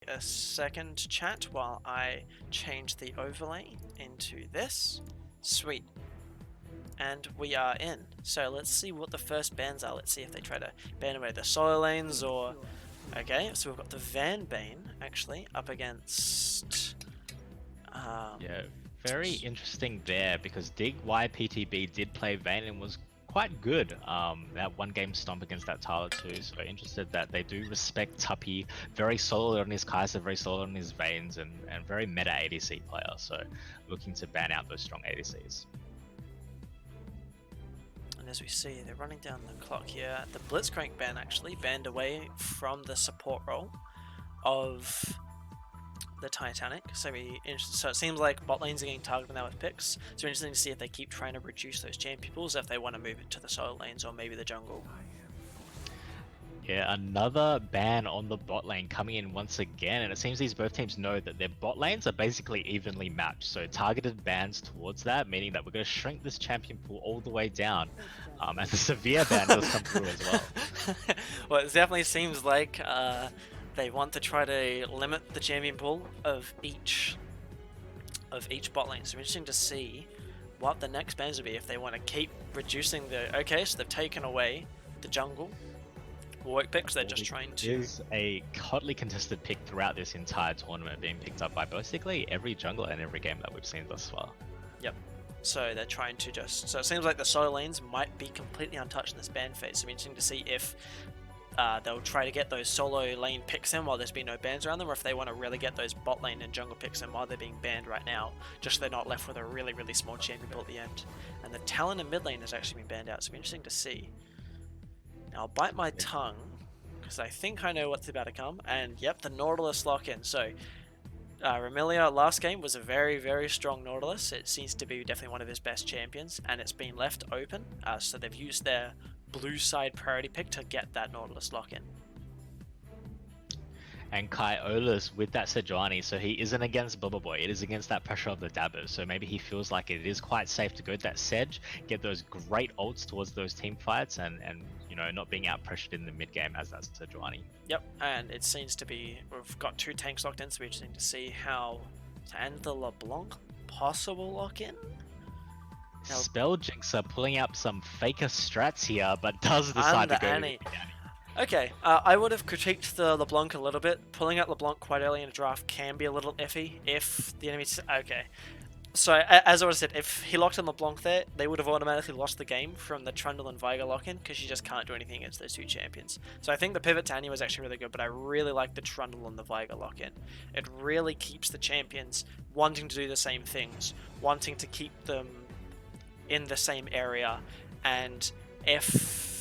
a second to chat while I change the overlay into this. Sweet. And we are in. So let's see what the first bans are. Let's see if they try to ban away the solo lanes or... Okay, so we've got the Van Bane actually up against... Yeah, very interesting there because Dig YPTB did play Vayne and was quite good. That one game stomp against that Tyler too. So interested that they do respect Tuppy. Very solid on his Kai'Sa, very solid on his Vaynes, and very meta ADC player. So looking to ban out those strong ADCs. And as we see, they're running down the clock here. The Blitzcrank ban actually banned away from the support role of the Titanic. So it seems like bot lanes are getting targeted now with picks. So interesting to see if they keep trying to reduce those champion pools, if they want to move it to the solo lanes or maybe the jungle. Yeah, another ban on the bot lane coming in once again, and it seems these both teams know that their bot lanes are basically evenly matched, so targeted bans towards that, meaning that we're going to shrink this champion pool all the way down, and the severe ban does come through as well. Well, it definitely seems like they want to try to limit the champion pool of each bot lane, so interesting to see what the next bans will be, if they want to keep reducing the... Okay, so they've taken away the jungle work picks, they're just trying to... It is a hotly contested pick throughout this entire tournament, being picked up by basically every jungler and every game that we've seen thus far. Yep. So they're trying to just... So it seems like the solo lanes might be completely untouched in this ban phase, so it'll be interesting to see if they'll try to get those solo lane picks in while there's been no bans around them, or if they want to really get those bot lane and jungle picks in while they're being banned right now, just so they're not left with a really, really small champion pool at the end. And the Talon and mid lane has actually been banned out, so it'll be interesting to see. Now I'll bite my tongue, because I think I know what's about to come, and yep, the Nautilus lock-in. So Remilia last game was a very, very strong Nautilus. It seems to be definitely one of his best champions, and it's been left open, so they've used their blue side priority pick to get that Nautilus lock-in. And Kai'Ola's with that Sejuani, so he isn't against Bubba Boy, it is against that pressure of the dabbers, so maybe he feels like it is quite safe to go to that Sedge, get those great ults towards those team fights, and you know, not being out pressured in the mid game as that Sejuani. Yep, and it seems to be, we've got two tanks locked in, so we're interesting to see how to end the LeBlanc possible lock-in. Spelljinxer pulling up some faker strats here, but does decide to go with the Annie. Okay, I would have critiqued the LeBlanc a little bit. Pulling out LeBlanc quite early in a draft can be a little iffy if the enemy... Okay. So, as I would have said, if he locked in LeBlanc there, they would have automatically lost the game from the Trundle and Viger lock-in, because you just can't do anything against those two champions. So I think the pivot to Annie was actually really good, but I really like the Trundle and the Viger lock-in. It really keeps the champions wanting to do the same things, wanting to keep them in the same area, and if...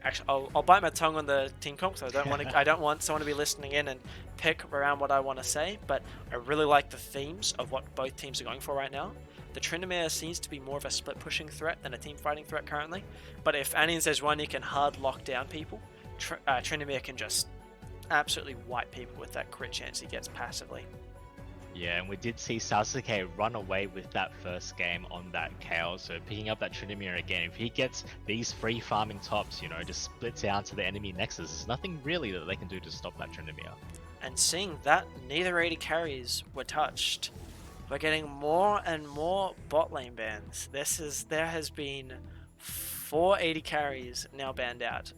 Actually, I'll bite my tongue on the team comp, so I don't want someone to be listening in and pick around what I want to say, but I really like the themes of what both teams are going for right now. The Tryndamere seems to be more of a split pushing threat than a team fighting threat currently, but if Annie and Sejuani can hard lock down people, Tryndamere can just absolutely wipe people with that crit chance he gets passively. Yeah, and we did see Sasuke run away with that first game on that KO, so picking up that Tryndamere again, if he gets these free farming tops, you know, just splits out to the enemy nexus, there's nothing really that they can do to stop that Tryndamere. And seeing that neither 80 carries were touched, we're getting more and more bot lane bans. There has been 4 80 carries now banned out,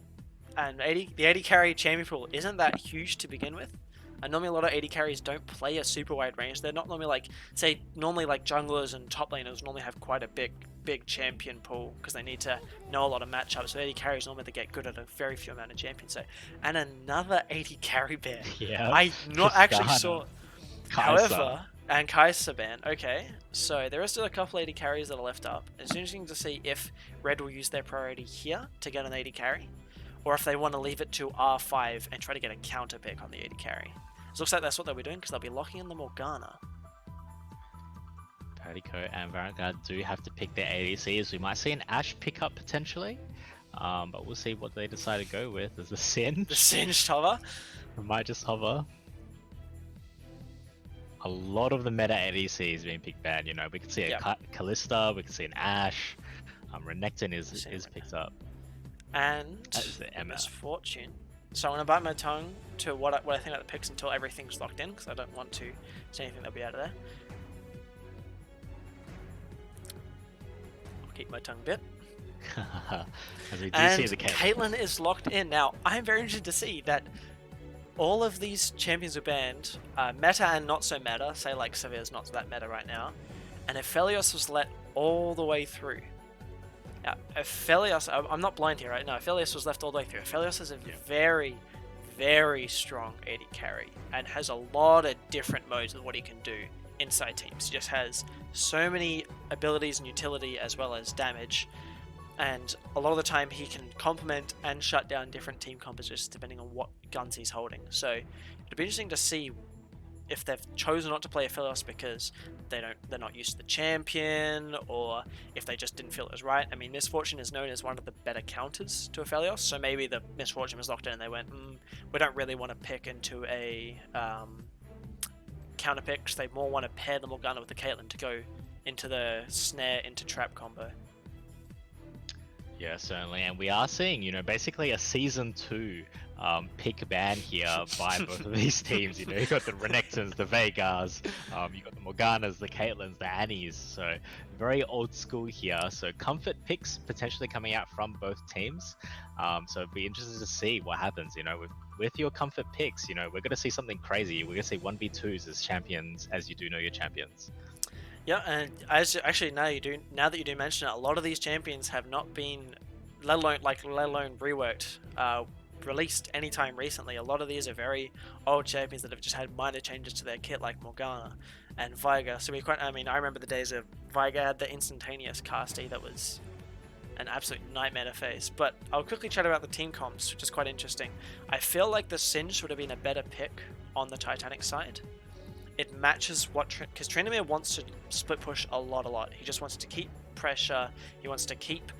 and the 80 carry champion pool isn't that huge to begin with. And normally a lot of 80 carries don't play a super wide range. They're not normally like, say, normally like junglers and top laners normally have quite a big champion pool because they need to know a lot of matchups. So 80 carries normally they get good at a very few amount of champions. So, and another 80 carry ban. Yeah. I not actually saw. Kai'Sa. However, and Kai'Sa ban. Okay, so there are still a couple 80 carries that are left up. It's interesting to see if Red will use their priority here to get an 80 carry, or if they want to leave it to R5 and try to get a counter pick on the 80 carry. It looks like that's what they'll be doing, because they'll be locking in the Morgana. Perdico and Varanga do have to pick their ADCs. We might see an Ashe pickup potentially, but we'll see what they decide to go with. There's the Singe. The Singed hover. We might just hover. A lot of the meta ADCs being picked banned, you know. We could see a Kalista, we could see an Ashe. Renekton is picked up. And the Emma. Misfortune So I'm going to bite my tongue to what I think about the picks until everything's locked in, because I don't want to say anything that'll be out of there. I'll keep my tongue bit. As we do And see the Caitlyn is locked in. Now, I'm very interested to see that all of these champions are banned, meta and not so meta, say like Sevilla's not that meta right now, and Aphelios was let all the way through. Now, Aphelios, I'm not blind here, right? No, Aphelios was left all the way through. Aphelios is a very, very strong AD carry and has a lot of different modes of what he can do inside teams. He just has so many abilities and utility as well as damage, and a lot of the time he can complement and shut down different team compositions depending on what guns he's holding. So it'd be interesting to see if they've chosen not to play Aphelios because they're not used to the champion, or if they just didn't feel it was right. I mean, Misfortune is known as one of the better counters to Aphelios, so maybe the Misfortune was locked in and they went, we don't really want to pick into a counter pick, because they more want to pair the Morgana with the Caitlyn to go into the snare into trap combo. Yeah, certainly, and we are seeing, basically a season 2 pick ban here by both of these teams. You got the Renekton's, the Vegas, you got the Morganas, the Caitlyn's, the Annies. So very old school here. So comfort picks potentially coming out from both teams. So it'd be interesting to see what happens. With your comfort picks, we're going to see something crazy. We're going to see 1v2s as champions, as you do know your champions. Yeah, and now that you do mention it, a lot of these champions have not been, let alone reworked, released anytime recently. A lot of these are very old champions that have just had minor changes to their kit, like Morgana and Veigar. So I remember the days of Veigar had the instantaneous casty that was an absolute nightmare to face. But I'll quickly chat about the team comps, which is quite interesting. I feel like the Singed would have been a better pick on the Titanic side. It matches because Tryndamere wants to split push a lot. He just wants to keep pressure. He wants to keep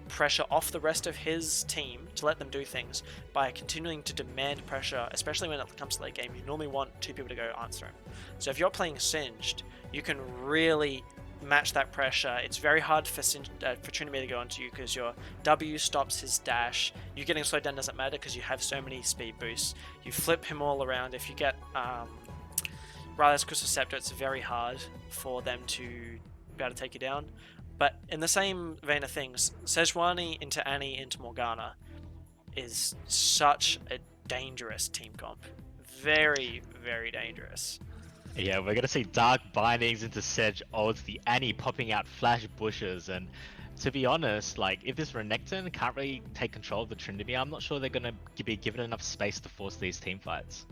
pressure off the rest of his team to let them do things by continuing to demand pressure, especially when it comes to late game. You normally want 2 people to go answer him. So if you're playing Singed, you can really match that pressure. It's very hard for Tryndamere to go onto you because your W stops his dash. You getting slowed down doesn't matter because you have so many speed boosts. You flip him all around. If you get Ryla's Crystal Scepter, it's very hard for them to be able to take you down. But in the same vein of things, Sejuani into Annie into Morgana is such a dangerous team comp. Very, very dangerous. Yeah, we're going to see Dark Bindings into Sedge ults, the Annie popping out flash bushes, and to be honest, if this Renekton can't really take control of the Tryndamere, I'm not sure they're going to be given enough space to force these team fights.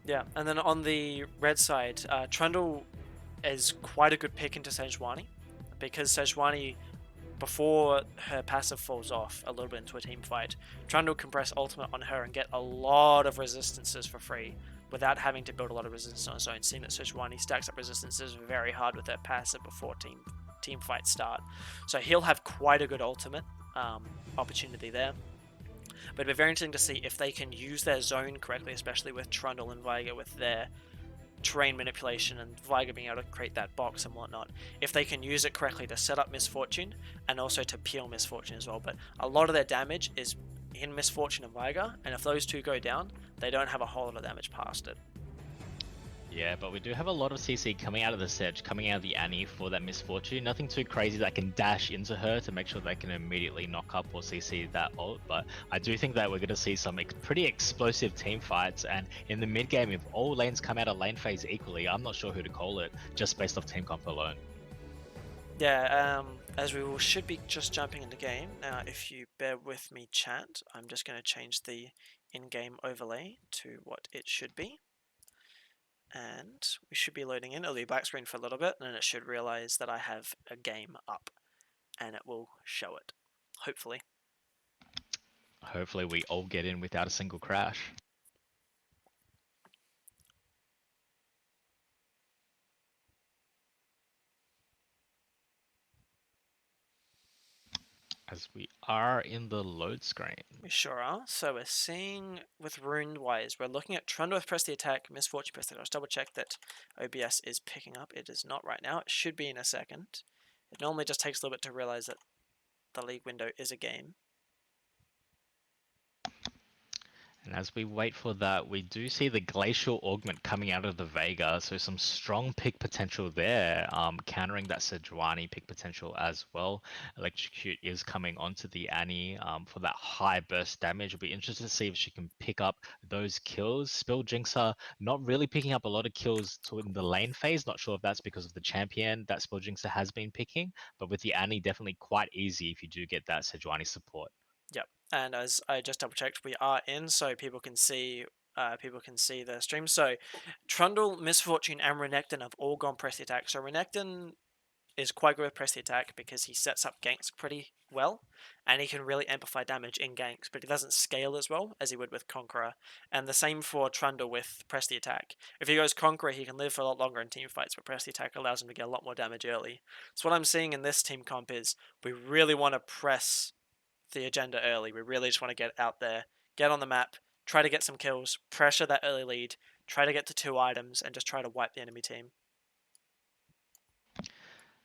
Yeah, and then on the red side, Trundle is quite a good pick into Sejuani, because Sejuani, before her passive falls off a little bit into a team fight, Trundle can press ultimate on her and get a lot of resistances for free without having to build a lot of resistance on his own, seeing that Sejuani stacks up resistances very hard with her passive before team fights start. So he'll have quite a good ultimate opportunity there. But it'd be very interesting to see if they can use their zone correctly, especially with Trundle and Veigar with their terrain manipulation and Veigar being able to create that box and whatnot. If they can use it correctly to set up Misfortune and also to peel Misfortune as well. But a lot of their damage is in Misfortune and Veigar, and if those two go down, they don't have a whole lot of damage past it. Yeah, but we do have a lot of CC coming out of the Sedge, coming out of the Annie for that Misfortune. Nothing too crazy that can dash into her to make sure they can immediately knock up or CC that ult, but I do think that we're going to see some pretty explosive team fights, and in the mid game, if all lanes come out of lane phase equally, I'm not sure who to call it, just based off team comp alone. Yeah, as we should be just jumping into game. Now, if you bear with me, chat, I'm just going to change the in-game overlay to what it should be. And we should be loading in. It'll be black screen for a little bit, and then it should realize that I have a game up, and it will show it, hopefully. Hopefully we all get in without a single crash. As we are in the load screen. We sure are. So we're seeing with Rune Wise, we're looking at Trundle press the attack, Misfortune press the attack. Let's double check that OBS is picking up. It is not right now. It should be in a second. It normally just takes a little bit to realize that the league window is a game. And as we wait for that, we do see the Glacial Augment coming out of the Vega, so some strong pick potential there, countering that Sejuani pick potential as well. Electrocute is coming onto the Annie for that high burst damage. It'll be interesting to see if she can pick up those kills. Spell Jinxer not really picking up a lot of kills in the lane phase. Not sure if that's because of the champion that Spell Jinxer has been picking, but with the Annie, definitely quite easy if you do get that Sejuani support. Yep. And as I just double checked, we are in, so people can see the stream. So Trundle, Misfortune, and Renekton have all gone press the attack. So Renekton is quite good with press the attack because he sets up ganks pretty well, and he can really amplify damage in ganks, but he doesn't scale as well as he would with Conqueror. And the same for Trundle with press the attack. If he goes Conqueror, he can live for a lot longer in team fights, but press the attack allows him to get a lot more damage early. So what I'm seeing in this team comp is we really want to press the agenda early. We really just want to get out there, get on the map, try to get some kills, pressure that early lead, try to get to 2 items, and just try to wipe the enemy team.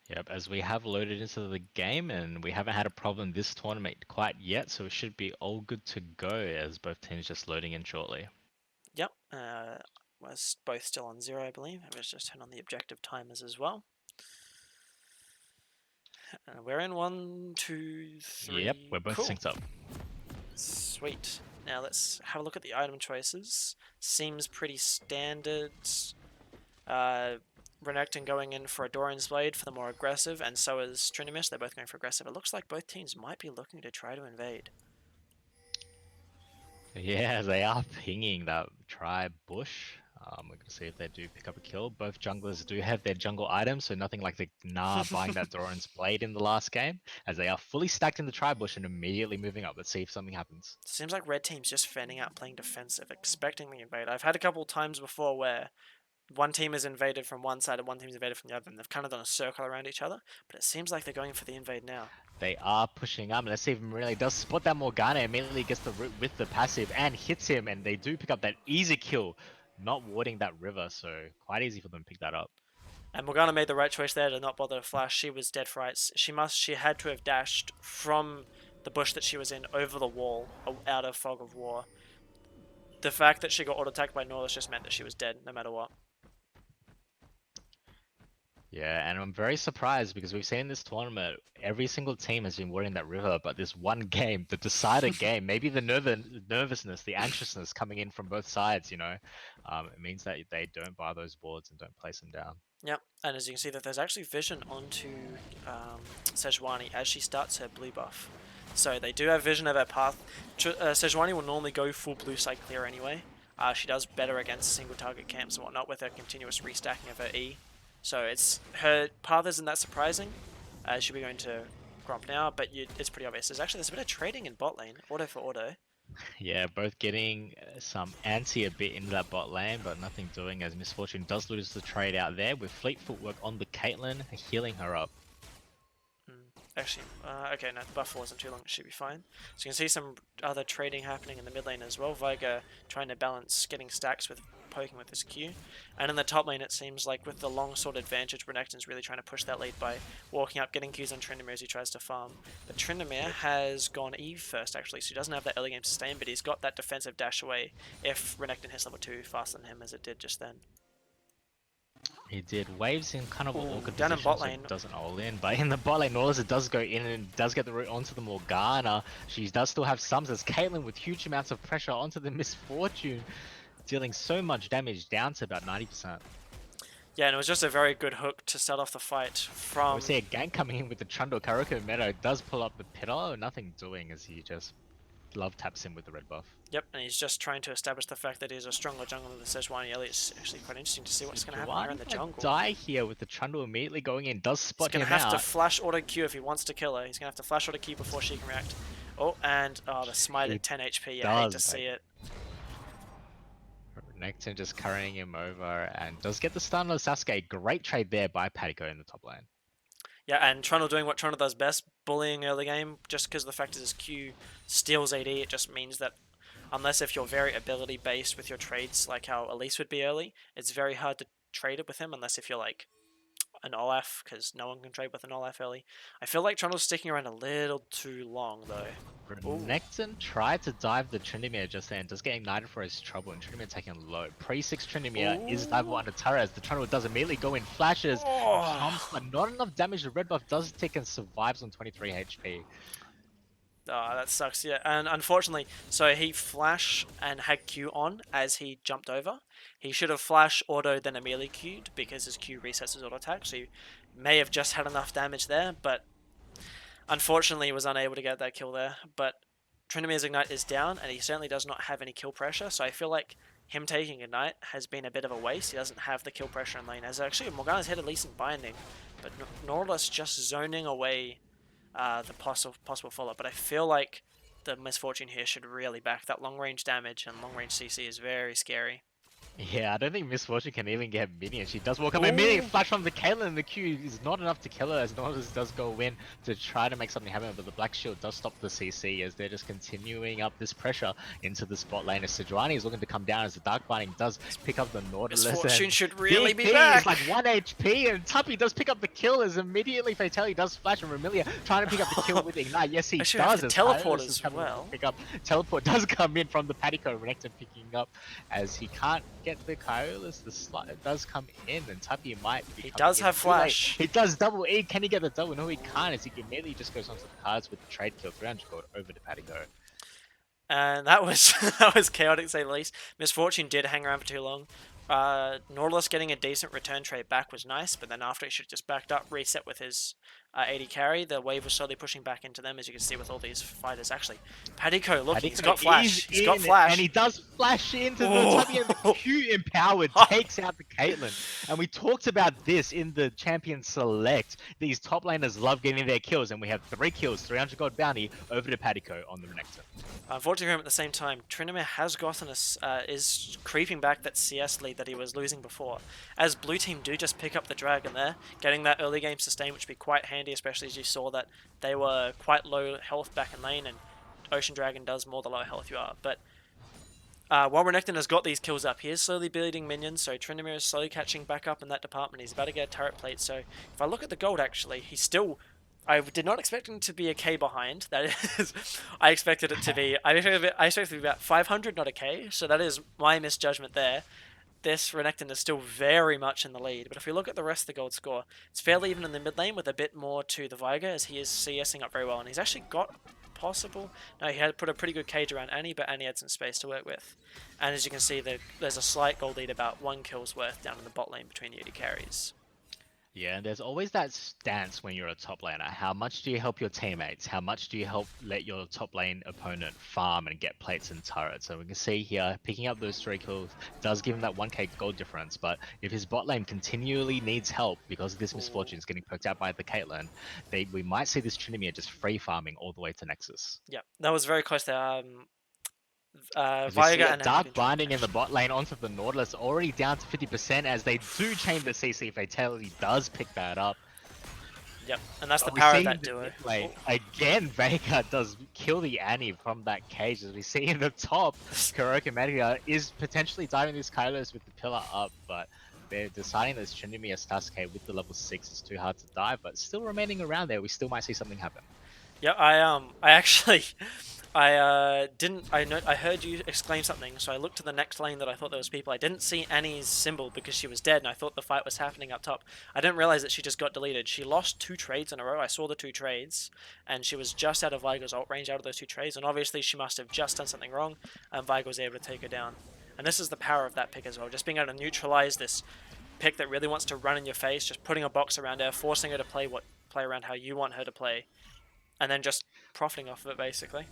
Yep, as we have loaded into the game and we haven't had a problem this tournament quite yet, so it should be all good to go as both teams just loading in shortly. Yep, we're both still on 0, I believe. Let's just turn on the objective timers as well. We're in 1, 2, 3. Yep, we're both cool. synced up. Sweet. Now let's have a look at the item choices. Seems pretty standard. Renekton going in for a Doran's Blade for the more aggressive, and so is Trinimus. They're both going for aggressive. It looks like both teams might be looking to try to invade. Yeah, they are pinging that tribe bush. We're going to see if they do pick up a kill. Both junglers do have their jungle items, so nothing like the Gnar buying that Doran's Blade in the last game, as they are fully stacked in the tribe bush and immediately moving up. Let's see if something happens. Seems like red team's just fanning out playing defensive, expecting the invade. I've had a couple times before where one team is invaded from one side and one team is invaded from the other, and they've kind of done a circle around each other, but it seems like they're going for the invade now. They are pushing up. Let's see if Morelli does spot that Morgana, immediately gets the root with the passive and hits him, and they do pick up that easy kill, not warding that river, so quite easy for them to pick that up. And Morgana made the right choice there to not bother to flash. She was dead for rights. She had to have dashed from the bush that she was in over the wall, out of Fog of War. The fact that she got auto-attacked by Norlis just meant that she was dead, no matter what. Yeah, and I'm very surprised because we've seen in this tournament, every single team has been warding that river, but this one game, the decider game, maybe the nervousness, the anxiousness coming in from both sides, it means that they don't buy those boards and don't place them down. Yep, and as you can see that there's actually vision onto Sejuani as she starts her blue buff. So they do have vision of her path. Sejuani will normally go full blue side clear anyway. She does better against single target camps and whatnot with her continuous restacking of her E. So her path isn't that surprising. She'll be going to Gromp now, but it's pretty obvious. There's a bit of trading in bot lane, auto for auto. Yeah, both getting some anti a bit into that bot lane, but nothing doing as Misfortune does lose the trade out there with Fleet Footwork on the Caitlyn, healing her up. Actually, okay, no, the buff wasn't too long, it should be fine. So you can see some other trading happening in the mid lane as well. Viger trying to balance getting stacks with poking with his Q. And in the top lane, it seems like with the long sword advantage, Renekton's really trying to push that lead by walking up, getting Qs on Tryndamere as he tries to farm. But Tryndamere has gone Eve first, actually, so he doesn't have that early game sustain, but he's got that defensive dash away if Renekton hits level 2 faster than him as it did just then. He did waves in kind of an awkward down position, in bot lane. so it doesn't all in. But in the bot lane, Norlis does go in and does get the route onto the Morgana. She does still have sums as Caitlyn with huge amounts of pressure onto the Misfortune, dealing so much damage down to about 90%. Yeah, and it was just a very good hook to start off the fight from... We see a gank coming in with the Trundle. Karoko Meadow does pull up the Pitter, nothing doing as he just love taps him with the red buff. Yep, and he's just trying to establish the fact that he's a stronger jungler than Sejuani. It's actually quite interesting to see what's going to happen here in the jungle. Die here with the Trundle immediately going in, does spot him out. He's going to have to flash auto Q if he wants to kill her. He's going to have to flash auto Q before she can react. Oh, and the smite at 10 HP. Yeah, I hate to see it. Renekton just carrying him over and does get the stun on Sasuke. Great trade there by Patiko in the top lane. Yeah, and Trundle doing what Trundle does best, bullying early game, just because the fact is his Q steals AD, it just means that unless if you're very ability based with your trades, like how Elise would be early, it's very hard to trade it with him unless if you're like an Olaf, because no one can trade with an Olaf early. I feel like Trundle's sticking around a little too long, though. Renekton tried to dive the Tryndamere just then, just getting ignited for his trouble, and Tryndamere taking low. Pre-6 Tryndamere is diveable under turret as the Trundle does immediately go in, flashes, jumps, but not enough damage. The red buff does tick and survives on 23 HP. Oh, that sucks, yeah. And unfortunately, so he flash and had Q on as he jumped over. He should have flash auto then immediately Q'd because his Q resets his auto attack, so he may have just had enough damage there, but unfortunately he was unable to get that kill there. But Tryndamere's Ignite is down, and he certainly does not have any kill pressure, so I feel like him taking Ignite has been a bit of a waste. He doesn't have the kill pressure in lane, as actually Morgana's had a decent binding, but Nautilus just zoning away the possible follow-up, but I feel like the Misfortune here should really back that long-range damage, and long-range CC is very scary. Yeah, I don't think Misfortune can even get minions. She does walk up immediately, flash from the Caitlyn, and the Q is not enough to kill her as Nautilus does go in to try to make something happen, but the Black Shield does stop the CC as they're just continuing up this pressure into the spot lane as Sejuani is looking to come down as the Dark Binding does pick up the Nautilus. Misfortune should really be back! It's like 1 HP, and Tuppy does pick up the kill as immediately Fatality does flash, and Remilia trying to pick up the kill with Ignite. Yes, he does. Teleport as well. Pick up. Teleport does come in from the Patico, Renekton picking up as he can't get the Kyolus. The slot does come in, and Tuppy might be. He does have flash. He does double E. Can he get the double? No, he can't. As he immediately just goes onto the cards with the trade kill, 300 gold over to Patico. And that was that was chaotic, to say the least. Misfortune did hang around for too long. Nautilus getting a decent return trade back was nice, but then after he should have just backed up, reset with his 80 carry. The wave was slowly pushing back into them, as you can see with all these fighters. Actually, Patico, look, he's got flash. He's got flash. And he does flash into the Tuppy, and the Q empowered takes out the Caitlyn. And we talked about this in the Champion Select. These top laners love getting their kills, and we have 3 kills, 300 gold bounty over to Patico on the Renekton. Unfortunately for him at the same time, Tryndamere has gotten us, is creeping back that CS lead that he was losing before. As blue team do just pick up the dragon there, getting that early game sustain, which would be quite handy, especially as you saw that they were quite low health back in lane, and Ocean Dragon does more the lower health you are. But while Renekton has got these kills up, he is slowly building minions, so Tryndamere is slowly catching back up in that department. He's about to get a turret plate, so if I look at the gold actually, he's still... I did not expect him to be a K behind. That is, I expected it to be. I expected it to be about 500, not a K. So that is my misjudgment there. This Renekton is still very much in the lead. But if we look at the rest of the gold score, it's fairly even in the mid lane with a bit more to the Viger, as he is CSing up very well, and he's actually got possible. No, he had put a pretty good cage around Annie, but Annie had some space to work with. And as you can see, there's a slight gold lead, about 1 kill's worth down in the bot lane between the AD carries. Yeah, and there's always that stance when you're a top laner. How much do you help your teammates? How much do you help let your top lane opponent farm and get plates and turrets? So we can see here, picking up those 3 kills does give him that 1k gold difference, but if his bot lane continually needs help because of this Misfortune is getting poked out by the Caitlyn, we might see this Tryndamere just free farming all the way to Nexus. Yeah, that was very close there. Viger and Dark Binding in the bot lane onto the Nautilus, already down to 50% as they do chain the CC. Fatality does pick that up. Yep, and that's the power of that duo. Again, Vega does kill the Annie from that cage. As we see in the top, Kuroki Media is potentially diving this Kylos with the pillar up, but they're deciding that Tryndamere Sasuke with the level 6 is too hard to dive, but still remaining around there, we still might see something happen. Yeah, I actually... I heard you exclaim something, so I looked to the next lane that I thought there was people. I didn't see Annie's symbol because she was dead, and I thought the fight was happening up top. I didn't realize that she just got deleted. She lost 2 trades in a row. I saw the 2 trades, and she was just out of Viger's ult range out of those 2 trades, and obviously she must have just done something wrong, and Viger was able to take her down. And this is the power of that pick as well, just being able to neutralize this pick that really wants to run in your face, just putting a box around her, forcing her to play around how you want her to play, and then just profiting off of it, basically.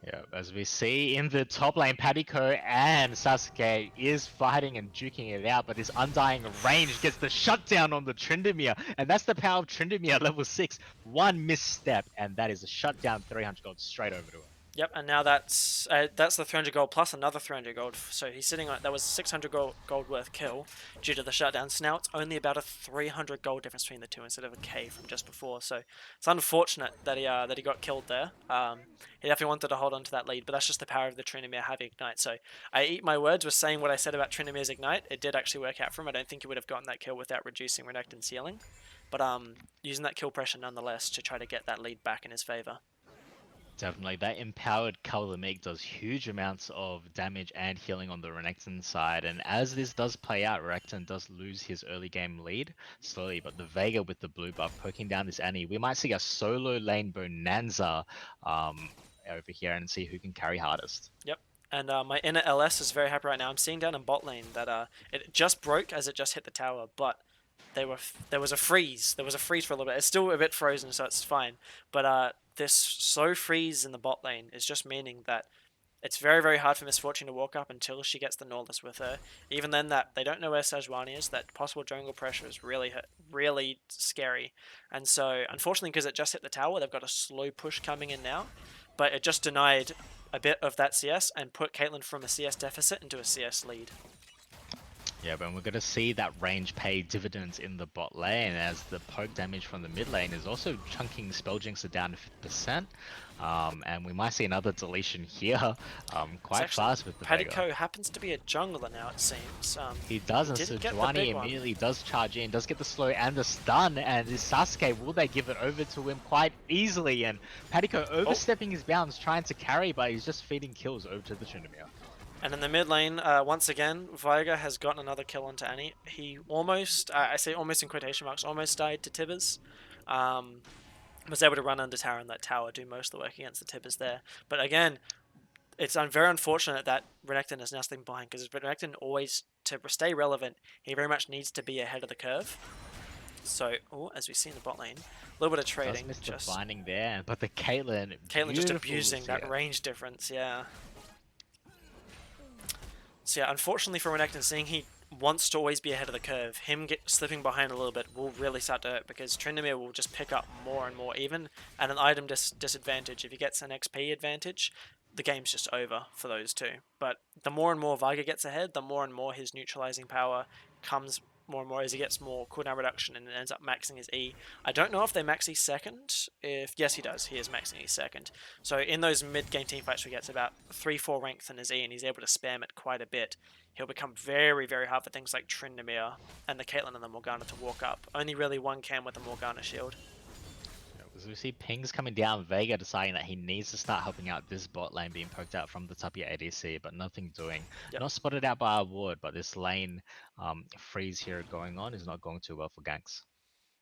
Yeah, as we see in the top lane, Patico and Sasuke is fighting and duking it out, but this Undying range gets the shutdown on the Tryndamere, and that's the power of Tryndamere level 6. 1 misstep, and that is a shutdown 300 gold straight over to her. Yep, and now that's the 300 gold plus another 300 gold. So he's sitting on that was 600 gold worth kill due to the shutdown. So now it's only about a 300 gold difference between the two instead of a K from just before. So it's unfortunate that he got killed there. He definitely wanted to hold on to that lead, but that's just the power of the Tryndamere having Ignite. So I eat my words with saying what I said about Tryndamere's Ignite. It did actually work out for him. I don't think he would have gotten that kill without reducing Renekton's ceiling, but using that kill pressure nonetheless to try to get that lead back in his favor. Definitely, that empowered Color Make does huge amounts of damage and healing on the Renekton side, and as this does play out, Renekton does lose his early game lead slowly, but the Vega with the blue buff poking down this Annie, we might see a solo lane bonanza over here and see who can carry hardest. Yep. And my inner LS is very happy right now. I'm seeing down in bot lane that it just broke as it just hit the tower, but there was a freeze. There was a freeze for a little bit. It's still a bit frozen, so it's fine. But this slow freeze in the bot lane is just meaning that it's very, very hard for Miss Fortune to walk up until she gets the Nautilus with her. Even then, that they don't know where Sejuani is. That possible jungle pressure is really scary. And so, unfortunately, because it just hit the tower, they've got a slow push coming in now. But it just denied a bit of that CS and put Caitlyn from a CS deficit into a CS lead. Yeah, but we're going to see that range pay dividends in the bot lane as the poke damage from the mid lane is also chunking Spelljinxer down to 50%. And we might see another deletion here quite fast with the Padico happens to be a jungler now, it seems. He does, and so Sejuani immediately does charge in, does get the slow and the stun, and this Sasuke, will they give it over to him quite easily? And Padico overstepping his bounds, trying to carry, but he's just feeding kills over to the Tryndamere. And in the mid lane, once again, Viega has gotten another kill onto Annie. He almost, I say almost in quotation marks, almost died to Tibbers. Was able to run under tower and let tower do most of the work against the Tibbers there. But again, it's very unfortunate that Renekton is now slipping behind, because Renekton always, to stay relevant, he very much needs to be ahead of the curve. So, as we see in the bot lane, a little bit of trading. Just finding there, but the Caitlyn just abusing that range difference, yeah. So yeah, unfortunately for Renekton, seeing he wants to always be ahead of the curve, him slipping behind a little bit will really start to hurt, because Tryndamere will just pick up more and more, even at an item disadvantage. If he gets an XP advantage, the game's just over for those two. But the more and more Viega gets ahead, the more and more his neutralizing power comes more and more as he gets more cooldown reduction and ends up maxing his E. I don't know if they max E second. Yes, he does. He is maxing E second. So in those mid-game teamfights where he gets about 3-4 ranks in his E and he's able to spam it quite a bit, he'll become very, very hard for things like Tryndamere and the Caitlyn and the Morgana to walk up. Only really one can with the Morgana shield. As we see pings coming down, Vega deciding that he needs to start helping out this bot lane being poked out from the top of your ADC, but nothing doing. Yep. Not spotted out by our ward, but this lane freeze here going on is not going too well for ganks.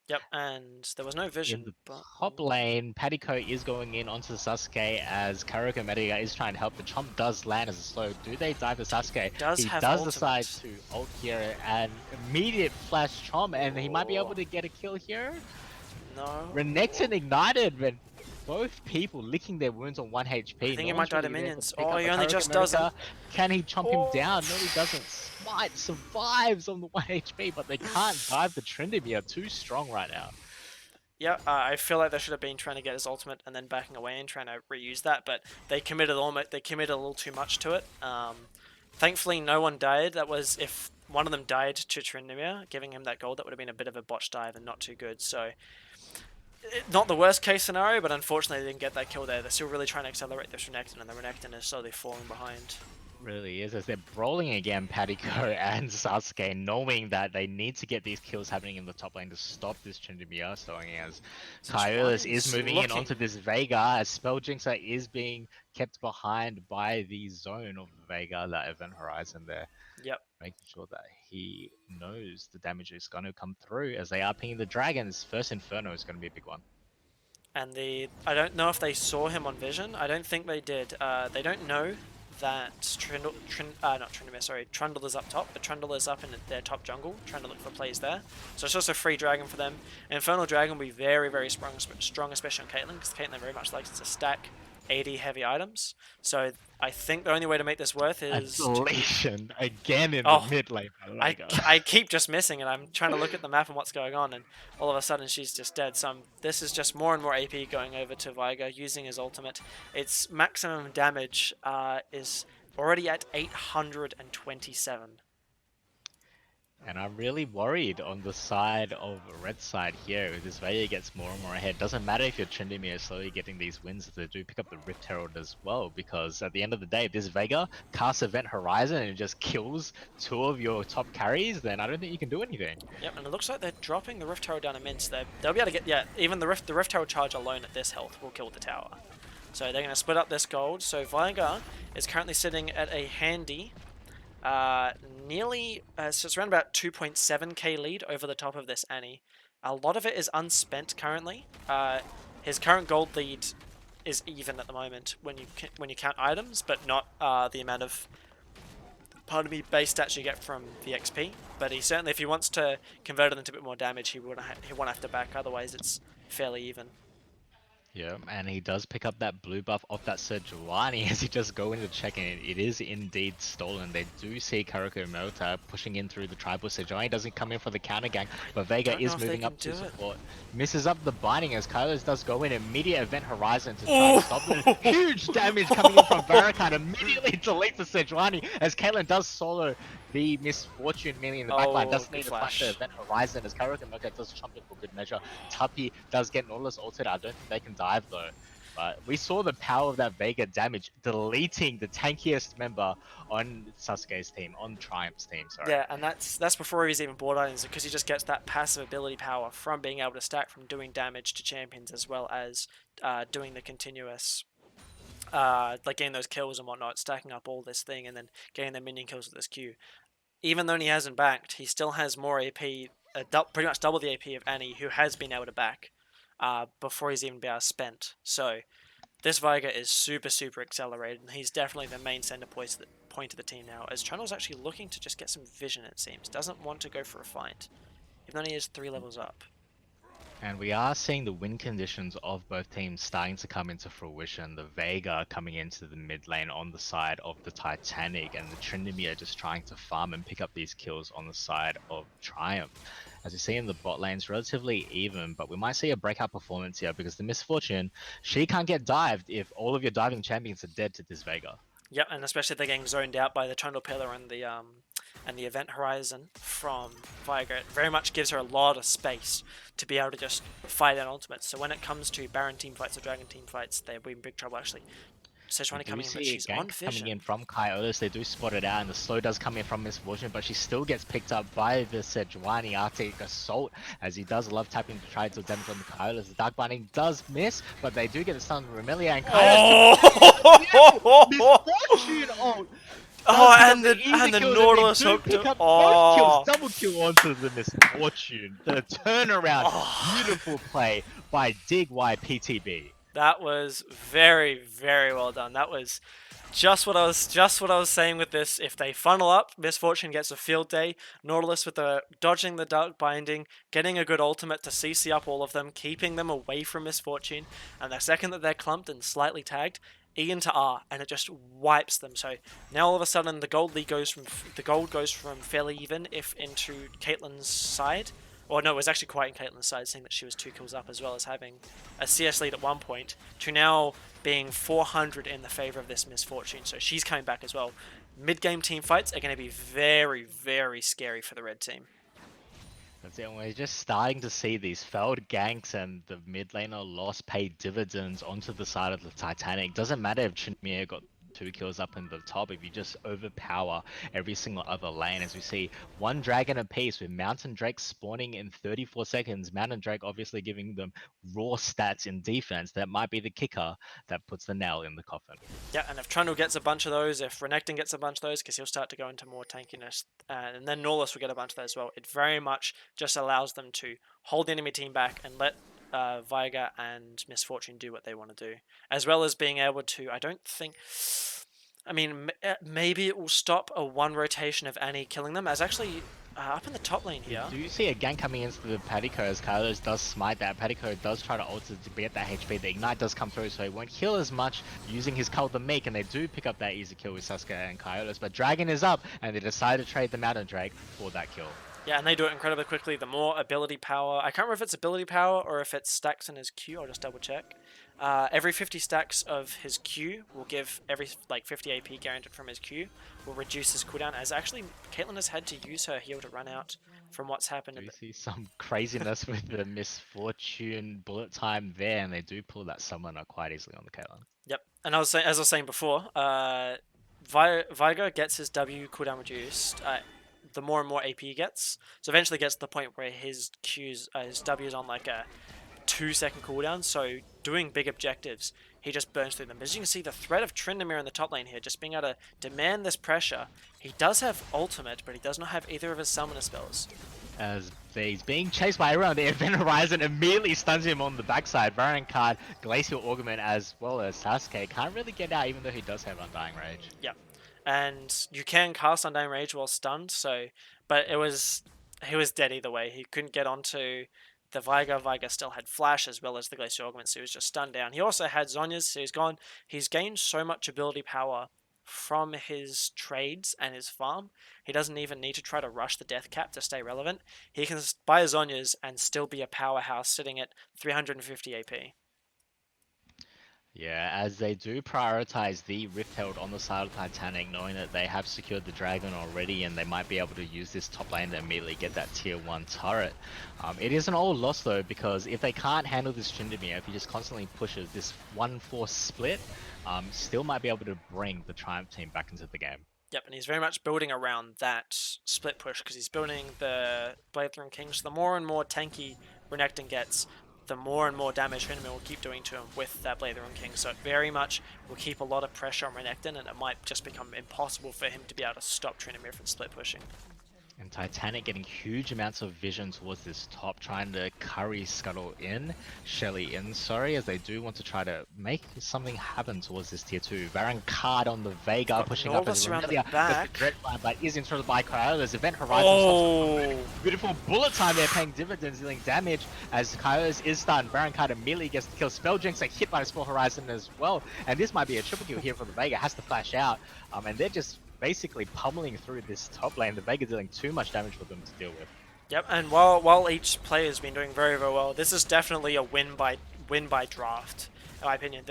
Yep, and there was no vision. In the top lane, Padico is going in onto the Sasuke as Karoko Mediga is trying to help. The Chomp does land as a slow. Do they dive the Sasuke? He does decide to ult here and immediate flash Chomp, and he might be able to get a kill here. No. Renekton ignited, but both people licking their wounds on 1 HP. I think he might die to minions. Oh, he only just doesn't. Can he chomp him down? No, he doesn't. Smite survives on the 1 HP, but they can't dive the Tryndamere. Too strong right now. Yeah, I feel like they should have been trying to get his ultimate and then backing away and trying to reuse that, but they committed a little too much to it. Thankfully, no one died. That was, if one of them died to Tryndamere, giving him that gold, that would have been a bit of a botch dive and not too good. So, not the worst case scenario, but unfortunately they didn't get that kill there. They're still really trying to accelerate this Renekton, and the Renekton is slowly falling behind. Really is, as they're brawling again, Padico and Sasuke, knowing that they need to get these kills happening in the top lane to stop this Tryndamere, showing as Kaius is moving in onto this Vega, as Spelljinxer is being kept behind by the zone of Vega, that event horizon there. Yep. Making sure that he knows the damage is going to come through as they are pinging the dragons. First Inferno is going to be a big one. And I don't know if they saw him on vision. I don't think they did. They don't know that Trundle is up top, but Trundle is up in their top jungle, trying to look for plays there. So it's just a free dragon for them. Infernal Dragon will be very, very strong, especially on Caitlyn, because Caitlyn very much likes to stack 80 heavy items. So I think the only way to make this worth A is to... deletion again in the Oh, mid lane by Vega. I keep just missing, and I'm trying to look at the map and what's going on, and all of a sudden she's just dead. So this is just more and more AP going over to Viger using his ultimate. Its maximum damage is already at 827. And I'm really worried on the side of red side here. This Vega gets more and more ahead. Doesn't matter if your Tryndamere is slowly getting these wins, they do pick up the Rift Herald as well. Because at the end of the day, if this Vega casts Event Horizon and it just kills 2 of your top carries, then I don't think you can do anything. Yep, and it looks like they're dropping the Rift Herald down immense. They'll be able to get, yeah, even the Rift Herald charge alone at this health will kill the tower. So they're going to split up this gold. So Viger is currently sitting at a handy nearly, so it's around about 2.7k lead over the top of this Annie. A lot of it is unspent currently. His current gold lead is even at the moment when you count items, but not the amount of, pardon me, base stats you get from the XP. But he certainly, if he wants to convert it into a bit more damage, he won't have to back. Otherwise, it's fairly even. Yeah, and he does pick up that blue buff off that Sejuani as he just go into check, and it is indeed stolen. They do see Karako Mota pushing in through the tribal. Sejuani doesn't come in for the counter gang, but Vega is moving up to support. Misses up the binding as Kylos does go in immediate Event Horizon to try to stop it. Huge damage coming in from Barakan, immediately deletes the Sejuani as Caitlyn does solo the Misfortune melee in the backline. Doesn't need to flash the Event Horizon as Karako Mota does jump in for good measure. Tuppy does get Nautilus ulted. I don't think they can dive though. But we saw the power of that Vega damage, deleting the tankiest member on Sasuke's team, on Triumph's team, sorry. Yeah, and that's before he's even bought items, because he just gets that passive ability power from being able to stack, from doing damage to champions, as well as doing the continuous, like getting those kills and whatnot, stacking up all this thing, and then getting the minion kills with this Q. Even though he hasn't backed, he still has more AP, pretty much double the AP of Annie, who has been able to back before he's even been spent. So this Viger is super, super accelerated, and he's definitely the main center point of the team now, as Trundle's actually looking to just get some vision, it seems. Doesn't want to go for a fight, even though he is 3 levels up. And we are seeing the win conditions of both teams starting to come into fruition. The Vega coming into the mid lane on the side of the Titanic, and the Tryndamere just trying to farm and pick up these kills on the side of Triumph. As you see in the bot lanes, relatively even, but we might see a breakout performance here because the Misfortune, she can't get dived if all of your diving champions are dead to this Vega. Yep, and especially if they're getting zoned out by the Trundle Pillar and the Event Horizon from Viger. It very much gives her a lot of space to be able to just fight an ultimate. So when it comes to Baron team fights or Dragon team fights, they'll be in big trouble actually. Sejuani coming in, but she's on vision. Coming in from Kyotos, they do spot it out, and the slow does come in from Misfortune, but she still gets picked up by the Sejuani Arctic Assault, as he does love tapping to try to damage on the Kyotos. The Dark Binding does miss, but they do get the stun from Remelia, and Misfortune ult! Oh, and the Nautilus hooked him. Oh, double kill onto the Misfortune. The turnaround, beautiful play by Dig YPTB. That was very, very well done. That was just what I was saying with this. If they funnel up, Misfortune gets a field day. Nautilus with the dodging the Dark Binding, getting a good ultimate to CC up all of them, keeping them away from Misfortune. And the second that they're clumped and slightly tagged, E into R, and it just wipes them. So now all of a sudden the gold goes from fairly even if into Caitlyn's side. Or no, it was actually quite in Caitlyn's side, seeing that she was 2 kills up, as well as having a CS lead at one point, to now being 400 in the favor of this Misfortune. So she's coming back as well. Mid-game team fights are going to be very, very scary for the red team. That's it. We're just starting to see these failed ganks and the mid laner loss pay dividends onto the side of the Titanic. Doesn't matter if Tryndamere got 2 kills up in the top, if you just overpower every single other lane. As we see, 1 dragon apiece with Mountain Drake spawning in 34 seconds. Mountain Drake obviously giving them raw stats in defense. That might be the kicker that puts the nail in the coffin. Yeah, and if Trundle gets a bunch of those, if Renekton gets a bunch of those, because he'll start to go into more tankiness, and then Nautilus will get a bunch of those as well, it very much just allows them to hold the enemy team back and let Viger and Misfortune do what they want to do. As well as being able to, I mean, maybe it will stop a 1 rotation of Annie killing them, as actually Up in the top lane here. Do you see a gank coming into the Patico as Kylos does smite that? Patico does try to ult to get that HP. The Ignite does come through, so he won't heal as much using his Cult the Meek, and they do pick up that easy kill with Sasuke and Kylos. But Dragon is up, and they decide to trade the Mountain Drake for that kill. Yeah, and they do it incredibly quickly. The more ability power, I can't remember if it's ability power or if it's stacks in his Q. I'll just double check. Every 50 stacks of his Q will give every 50 AP guaranteed from his Q will reduce his cooldown. As actually, Caitlyn has had to use her heal to run out from what's happened. Do you see some craziness with the Misfortune bullet time there, and they do pull that summoner quite easily on the Caitlyn. Yep, and as I was saying before, Viger gets his W cooldown reduced. The more and more AP he gets, so eventually gets to the point where his W is on like a 2-second cooldown, so doing big objectives, he just burns through them. But as you can see, the threat of Tryndamere in the top lane here, just being able to demand this pressure. He does have ultimate, but he does not have either of his summoner spells. As he's being chased by everyone, the Event Horizon immediately stuns him on the backside. Baron Card, Glacial Augment, as well as Sasuke can't really get out, even though he does have Undying Rage. Yeah. And you can cast Undying Rage while stunned, but he was dead either way. He couldn't get onto the Viger. Viger still had Flash as well as the Glacial Augment, so he was just stunned down. He also had Zhonya's, so he's gained so much ability power from his trades and his farm. He doesn't even need to try to rush the death cap to stay relevant. He can buy Zhonya's and still be a powerhouse sitting at 350 AP. Yeah, as they do prioritize the Rift Herald on the side of Titanic, knowing that they have secured the Dragon already and they might be able to use this top lane to immediately get that tier 1 turret. It isn't all lost though, because if they can't handle this Tryndamere, if he just constantly pushes this 1-4 split, still might be able to bring the Triumph team back into the game. Yep, and he's very much building around that split push, because he's building the Bladethrone King, so the more and more tanky Renekton gets, the more and more damage Tryndamere will keep doing to him with that Bladethrone King. So it very much will keep a lot of pressure on Renekton, and it might just become impossible for him to be able to stop Tryndamere from split pushing. And Titanic getting huge amounts of vision towards this top, trying to curry Scuttle in, Shelly in, sorry, as they do want to try to make something happen towards this tier 2. Baron Card on the Vega, pushing up as around Remelia, the back. the Dreadline, but is interrupted by Kyola's Event Horizon. Oh! Beautiful bullet time there, paying dividends, dealing damage as Kyola's is stunned. Baron Card immediately gets the kill. Spelljinx are hit by the Spell Horizon as well, and this might be a triple kill here for the Vega, has to flash out, and they're just basically pummeling through this top lane. The Vega dealing too much damage for them to deal with. Yep, and while each player has been doing very, very well, this is definitely a win by draft, in my opinion.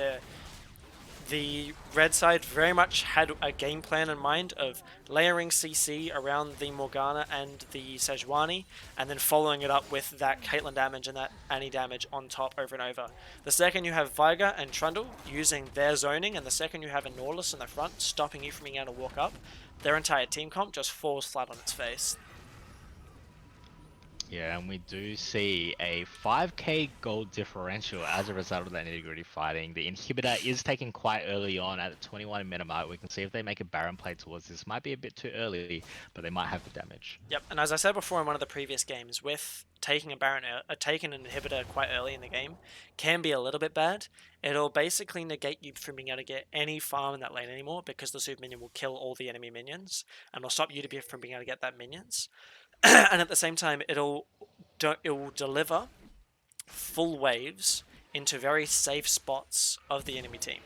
The red side very much had a game plan in mind of layering CC around the Morgana and the Sejuani, and then following it up with that Caitlyn damage and that Annie damage on top over and over. The second you have Viger and Trundle using their zoning, and the second you have a Nautilus in the front stopping you from being able to walk up, their entire team comp just falls flat on its face. Yeah, and we do see a 5k gold differential as a result of that nitty-gritty fighting. The inhibitor is taken quite early on at the 21 minute mark. We can see if they make a Baron play towards this. Might be a bit too early, but they might have the damage. Yep, and as I said before in one of the previous games, with taking taking an inhibitor quite early in the game can be a little bit bad. It'll basically negate you from being able to get any farm in that lane anymore, because the super minion will kill all the enemy minions, and will stop you from being able to get that minions. And at the same time, it will deliver full waves into very safe spots of the enemy team.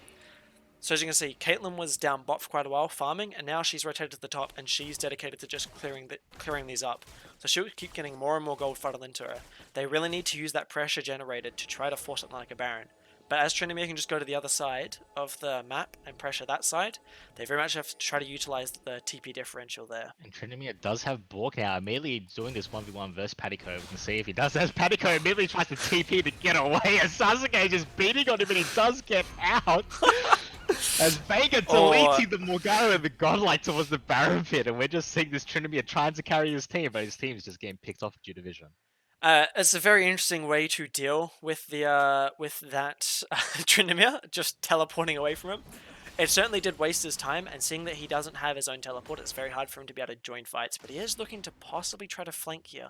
So as you can see, Caitlyn was down bot for quite a while farming, and now she's rotated to the top, and she's dedicated to just clearing these up. So she'll keep getting more and more gold funneled into her. They really need to use that pressure generated to try to force something like a Baron. But as Tryndamere can just go to the other side of the map and pressure that side, they very much have to try to utilize the TP differential there. And Tryndamere does have Bork now, immediately doing this 1v1 versus Patico. We can see if he does, as Patico immediately tries to TP to get away, as Sasuke just beating on him, and he does get out. As Vega deleting the Morgana and the Godlike towards the Baron pit, and we're just seeing this Tryndamere trying to carry his team, but his team is just getting picked off due to vision. It's a very interesting way to deal with that Tryndamere just teleporting away from him. It certainly did waste his time, and seeing that he doesn't have his own teleport, it's very hard for him to be able to join fights, but he is looking to possibly try to flank here.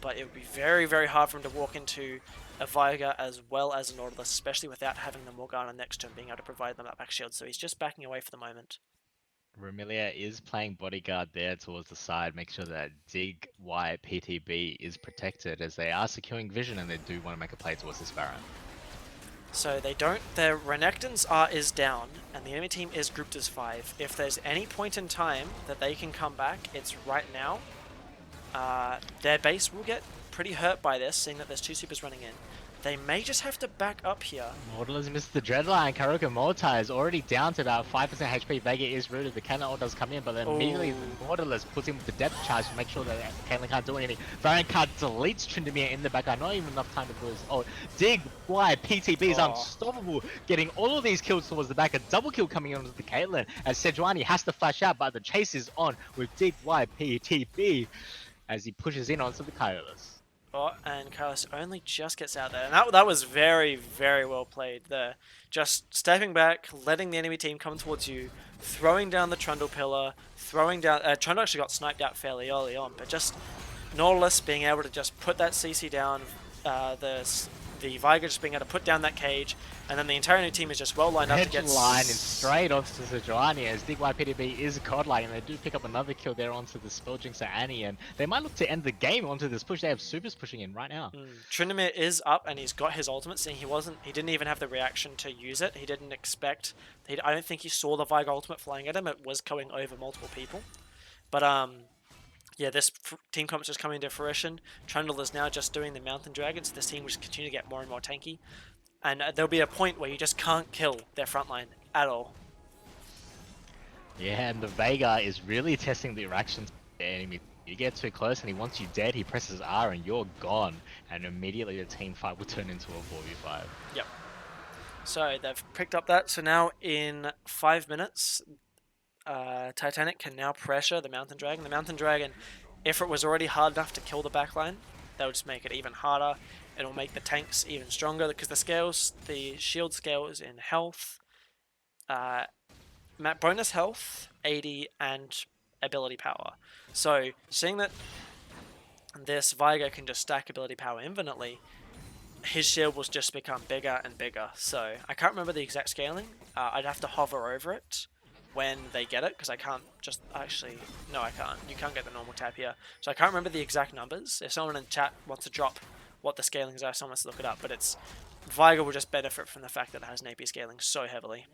But it would be very, very hard for him to walk into a Viger as well as a Nautilus, especially without having the Morgana next to him being able to provide them that back shield, so he's just backing away for the moment. Remilia is playing bodyguard there towards the side, make sure that Dig Y PTB is protected as they are securing vision and they do want to make a play towards this Baron. So they don't. Their Renekton's art is down, and the enemy team is grouped as 5. If there's any point in time that they can come back, it's right now. Their base will get pretty hurt by this, seeing that there's 2 supers running in. They may just have to back up here. Mortal has missed the dreadline. Karuka Mortar is already down to about 5% HP. Vega is rooted. The Caitlyn ult does come in, but then immediately Mortalist puts him with the depth charge to make sure that Caitlyn can't do anything. Baron card deletes Tryndamere in the background. Not even enough time to boost. Oh, Dig Y PTB is unstoppable. Getting all of these kills towards the back. A double kill coming onto the Caitlyn as Sejuani has to flash out, but the chase is on with Dig Y PTB as he pushes in onto the Kairos. Oh, and Carlos only just gets out there. And that was very, very well played there. Just stepping back, letting the enemy team come towards you, throwing down the Trundle pillar, throwing down... Trundle actually got sniped out fairly early on, but just Nautilus being able to just put that CC down, the Viger just being able to put down that cage, and then the entire enemy team is just well lined up to get... line and straight off to Sejuani as Dig Y PTB is godlike, and they do pick up another kill there onto the Spelljinx Annie, and they might look to end the game onto this push. They have supers pushing in right now. Tryndamere is up and he's got his ultimate, seeing he didn't even have the reaction to use it. He didn't expect... I don't think he saw the Viger ultimate flying at him. It was going over multiple people. But yeah, this team comp's just coming to fruition. Trundle is now just doing the Mountain Dragon, so this team will just continue to get more and more tanky. And there'll be a point where you just can't kill their frontline at all. Yeah, and the Vega is really testing the reactions of the enemy. You get too close and he wants you dead, he presses R and you're gone. And immediately the team fight will turn into a 4v5. Yep. So they've picked up that. So now in 5 minutes, Titanic can now pressure the Mountain Dragon. The Mountain Dragon, if it was already hard enough to kill the backline, that would just make it even harder. It'll make the tanks even stronger because the shield scales in health, bonus health, 80, and ability power. So seeing that this Viger can just stack ability power infinitely, his shield will just become bigger and bigger. So I can't remember the exact scaling. I'd have to hover over it when they get it, because I can't just... Actually, no, I can't. You can't get the normal tap here. So I can't remember the exact numbers. If someone in chat wants to drop what the scalings are, someone wants to look it up. But it's... Viger will just benefit from the fact that it has an AP scaling so heavily.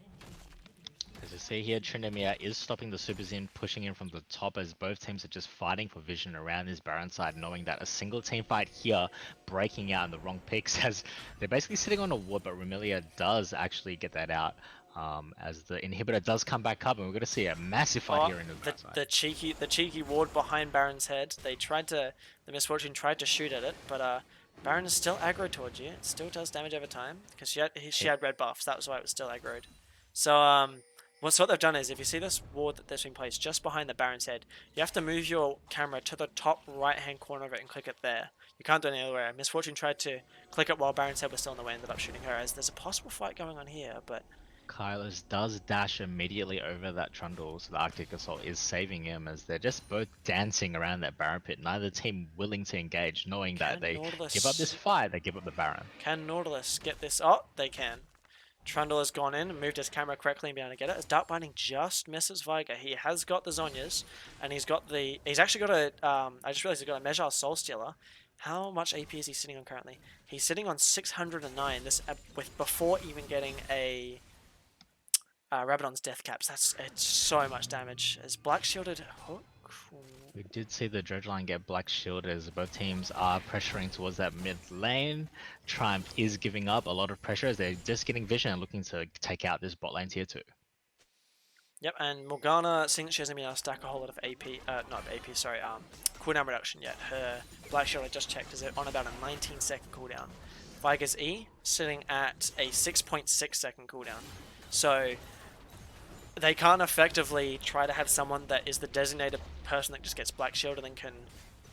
As you see here, Tryndamere is stopping the supers in, pushing in from the top as both teams are just fighting for vision around this Baron side, knowing that a single team fight here, breaking out in the wrong picks, as they're basically sitting on a ward, but Remilia does actually get that out. As the inhibitor does come back up, and we're going to see a massive fight here in the cheeky ward behind Baron's head. The Misfortune tried to shoot at it, but Baron is still aggro towards you. It still does damage over time because she had red buffs. That was why it was still aggroed. So what they've done is, if you see this ward that's been placed just behind the Baron's head, you have to move your camera to the top right hand corner of it and click it there. You can't do it any other way. Misfortune tried to click it while Baron's head was still in the way, ended up shooting her, as there's a possible fight going on here, but... Kairos does dash immediately over that Trundle, so the Arctic Assault is saving him as they're just both dancing around that Baron pit. Neither team willing to engage, knowing that they give up this fight, they give up the Baron. Can Nautilus get this? Oh, they can. Trundle has gone in and moved his camera correctly and been able to get it. As Dark Binding just misses Viger. He has got the Zhonya's, and he's actually got a, I just realized he's got a Mejjar Soul Stealer. How much AP is he sitting on currently? He's sitting on 609, before even getting a... Rabadon's Death Caps. It's so much damage. As Black Shielded Hook. We did see the Dredgeline get Black Shielded as both teams are pressuring towards that mid lane. Triumph is giving up a lot of pressure as they're just getting vision and looking to take out this bot lane tier 2. Yep, and Morgana, seeing that she hasn't been able to stack a whole lot of cooldown reduction yet. Her Black Shield I just checked is on about a 19-second cooldown. Viger's E sitting at a 6.6 second cooldown. So they can't effectively try to have someone that is the designated person that just gets Black Shield and then can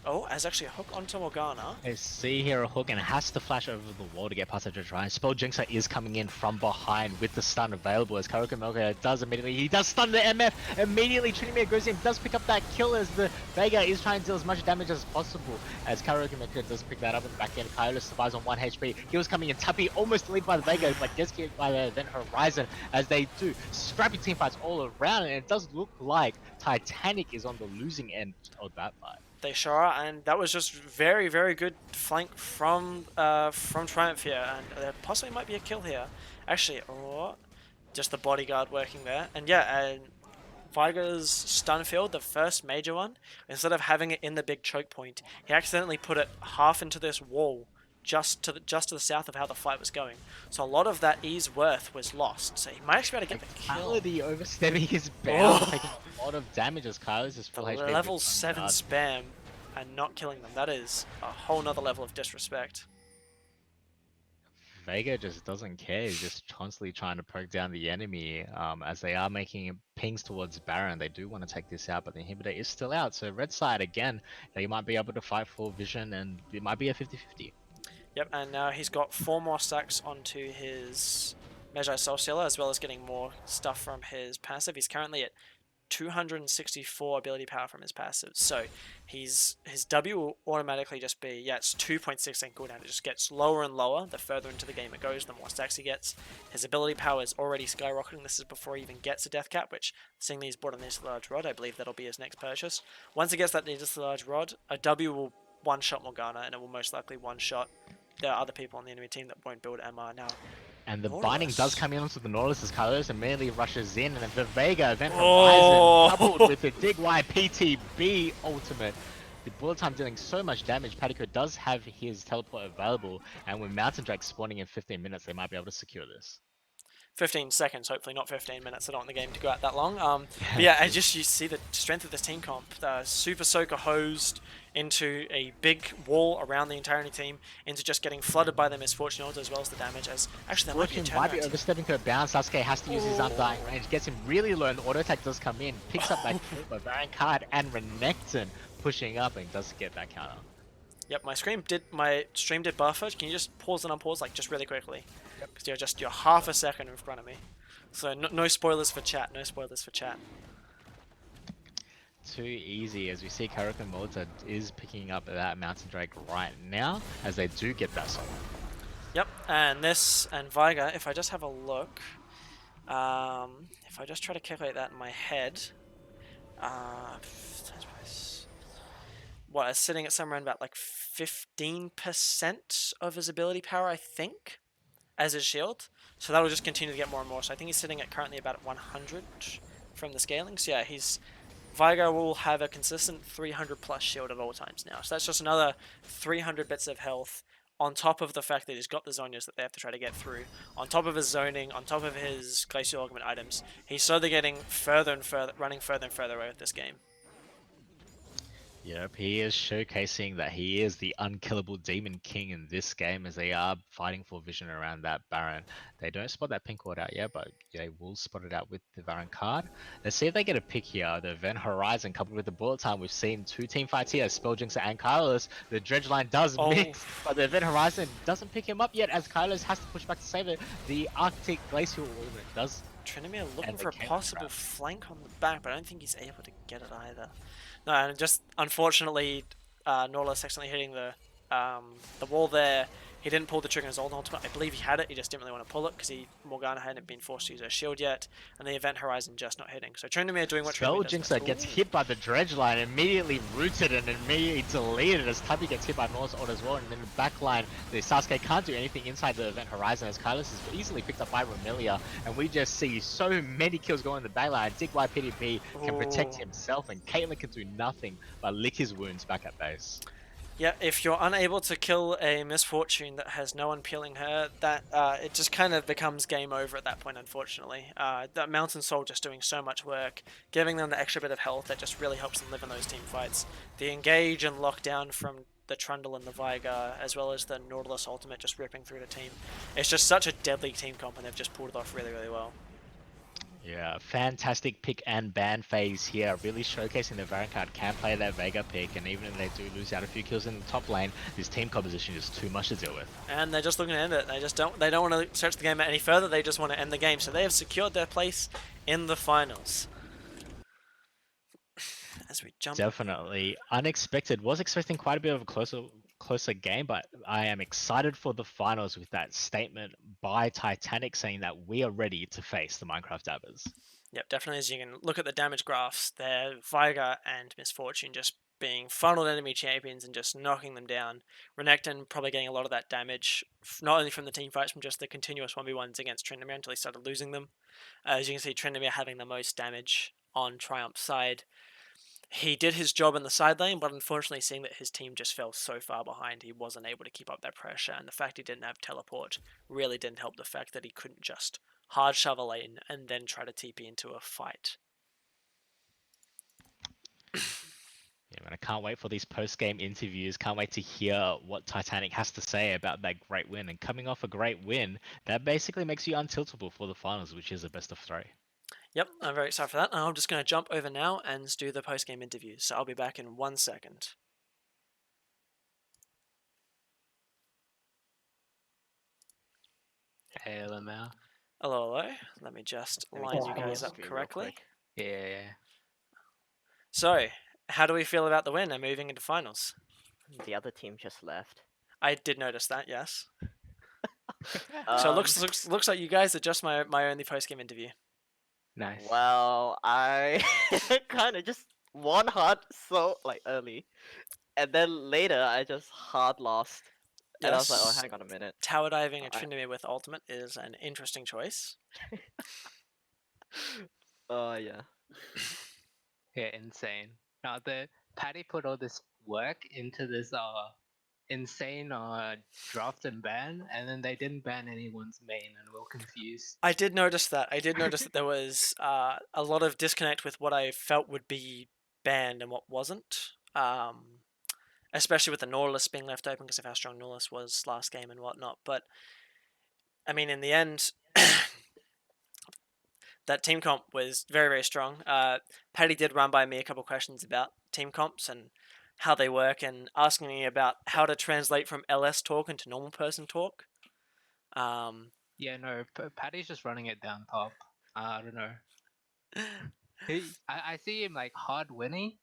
Oh, as actually a hook onto Morgana. I see here a hook and has to flash over the wall to get past the Dredgeline. Spell Jinxer is coming in from behind with the stun available as Karuka Milka does immediately. He does stun the MF immediately. Trinimir goes in, does pick up that kill as the Vega is trying to deal as much damage as possible. As Karuka Milka does pick that up in the back end. Kylo survives on 1 HP. He was coming in. Tuppy almost lead by the Vega, but gets killed by the Event Horizon as they do. Scrappy team fights all around, and it does look like Titanic is on the losing end of that fight. They sure are, and that was just very, very good flank from Triumph here, and there possibly might be a kill here. Actually, or just the bodyguard working there, and yeah, and Viger's stun field, the first major one, instead of having it in the big choke point, he accidentally put it half into this wall, just to the south of how the fight was going. So a lot of that E's worth was lost. So he might actually be able to get the kill. The overstepping his bound, taking a lot of damage as Kylo's is full HP. Level 7 spam and not killing them. That is a whole nother level of disrespect. Vega just doesn't care. He's just constantly trying to poke down the enemy as they are making pings towards Baron. They do want to take this out, but the inhibitor is still out. So red side again, they might be able to fight full vision and it might be a 50-50. Yep, and now he's got 4 more stacks onto his Magi Soul Stealer, as well as getting more stuff from his passive. He's currently at 264 ability power from his passive, so his W will automatically just be, yeah, it's 2.16 cooldown. It just gets lower and lower the further into the game it goes, the more stacks he gets. His ability power is already skyrocketing. This is before he even gets a death cap, which, seeing that he's bought a Needlessly Large Rod, I believe that'll be his next purchase. Once he gets that Needlessly Large Rod, a W will one-shot Morgana, and it will most likely one-shot there are other people on the enemy team that won't build MR now. And the binding does come in onto the Nautilus as Carlos immediately rushes in, and the Vega Event Horizon coupled with the Dig Y PTB ultimate. The bullet time dealing so much damage. Patico does have his teleport available, and with Mountain Drake spawning in 15 minutes, they might be able to secure this. 15 seconds, hopefully, not 15 minutes. I don't want the game to go out that long. But yeah, I just, you see the strength of this team comp. Super Soaker hosed into a big wall around the entirety team, into just getting flooded by the Misfortune Order as well as the damage. As actually, that might be overstepping to a bounce. Sasuke has to use his Undying range, gets him really low, and the auto attack does come in, picks up that kill by Baron Card and Renekton pushing up and does get that counter. Yep, my stream did buffer. Can you just pause and unpause, like, just really quickly? Because you're half a second in front of me. So no spoilers for chat. No spoilers for chat. Too easy, as we see Karuka Milka is picking up that Mountain Drake right now as they do get that solo. Yep, and this and Viga, if I just have a look, if I just try to calculate that in my head, what, it's sitting at somewhere around about like 15% of his ability power, I think, as his shield. So that'll just continue to get more and more. So I think he's sitting at currently about 100 from the scaling. So yeah, Vigo will have a consistent 300 plus shield at all times now. So that's just another 300 bits of health on top of the fact that he's got the Zonias that they have to try to get through. On top of his zoning, on top of his Glacial Augment items, he's slowly getting further and further, running further and further away with this game. Yep, he is showcasing that he is the unkillable Demon King in this game as they are fighting for vision around that Baron. They don't spot that pink ward out yet, but they will spot it out with the Baron card. Let's see if they get a pick here. The Event Horizon coupled with the bullet time. We've seen 2 team fights here, Spelljinxer and Kylos. The Dredge line does mix, but the Event Horizon doesn't pick him up yet as Kylos has to push back to save it. The Arctic Glacial Augment does. Trinimir looking for a possible flank on the back, but I don't think he's able to get it either. No, and just unfortunately, Nautilus accidentally hitting the wall there. He didn't pull the trigger on his old ultimate. I believe he had it, he just didn't really want to pull it because Morgana hadn't been forced to use her shield yet, and the Event Horizon just not hitting. So Trinimir doing what Trinimir does. Spelljinxer gets hit by the Dredge line, immediately rooted and immediately deleted as Tubby gets hit by Norse Ord as well, and then the back line, the Sasuke can't do anything inside the Event Horizon as Kylos is easily picked up by Romelia, and we just see so many kills going in the back line. Dig Y PDP can protect himself, and Caitlyn can do nothing but lick his wounds back at base. Yeah, if you're unable to kill a Misfortune that has no one peeling her, that it just kind of becomes game over at that point, unfortunately. That Mountain Soul just doing so much work, giving them the extra bit of health that just really helps them live in those team fights. The engage and lockdown from the Trundle and the Viga, as well as the Nautilus ultimate just ripping through the team. It's just such a deadly team comp, and they've just pulled it off really, really well. Yeah, fantastic pick and ban phase here, really showcasing the Varren card can play that Vega pick, and even if they do lose out a few kills in the top lane, this team composition is too much to deal with. And they're just looking to end it. They don't want to stretch the game out any further. They just want to end the game. So they have secured their place in the finals. As we jump. Definitely unexpected. Was expecting quite a bit of a closer game, but I am excited for the finals with that statement by Titanic saying that we are ready to face the Minecraft Dabbers. Yep, definitely. As you can look at the damage graphs, they're Viger and Misfortune just being funneled enemy champions and just knocking them down. Renekton probably getting a lot of that damage, not only from the team fights, from just the continuous 1v1s against Tryndamere until he started losing them. As you can see, Tryndamere having the most damage on Triumph's side. He did his job in the side lane, but unfortunately, seeing that his team just fell so far behind, he wasn't able to keep up that pressure. And the fact he didn't have teleport really didn't help the fact that he couldn't just hard shove a lane and then try to TP into a fight. Yeah, man, I can't wait for these post-game interviews. Can't wait to hear what Titanic has to say about that great win. And coming off a great win, that basically makes you untiltable for the finals, which is a best of 3. Yep, I'm very excited for that. And I'm just going to jump over now and do the post-game interviews. So I'll be back in 1 second. Hey, Lamau. Hello, hello. Let me just line you guys up correctly. Yeah. So, how do we feel about the win and moving into finals? The other team just left. I did notice that, yes. So it looks like you guys are just my only post-game interview. Nice. Well, I kind of just won hard so early, and then later I just hard lost. And I was like, oh, hang on a minute. Tower diving and Tryndamere with ultimate is an interesting choice. Oh yeah. Yeah, insane. Now the Patty put all this work into this insane draft and ban, and then they didn't ban anyone's main, and we're confused. I did notice that. I did notice that there was a lot of disconnect with what I felt would be banned and what wasn't. Especially with the Nautilus being left open because of how strong Nautilus was last game and whatnot. But I mean, in the end, that team comp was very, very strong. Paddy did run by me a couple of questions about team comps and how they work, and asking me about how to translate from LS talk into normal person talk. Yeah, no, Patty's just running it down top. I don't know. I see him hard winning,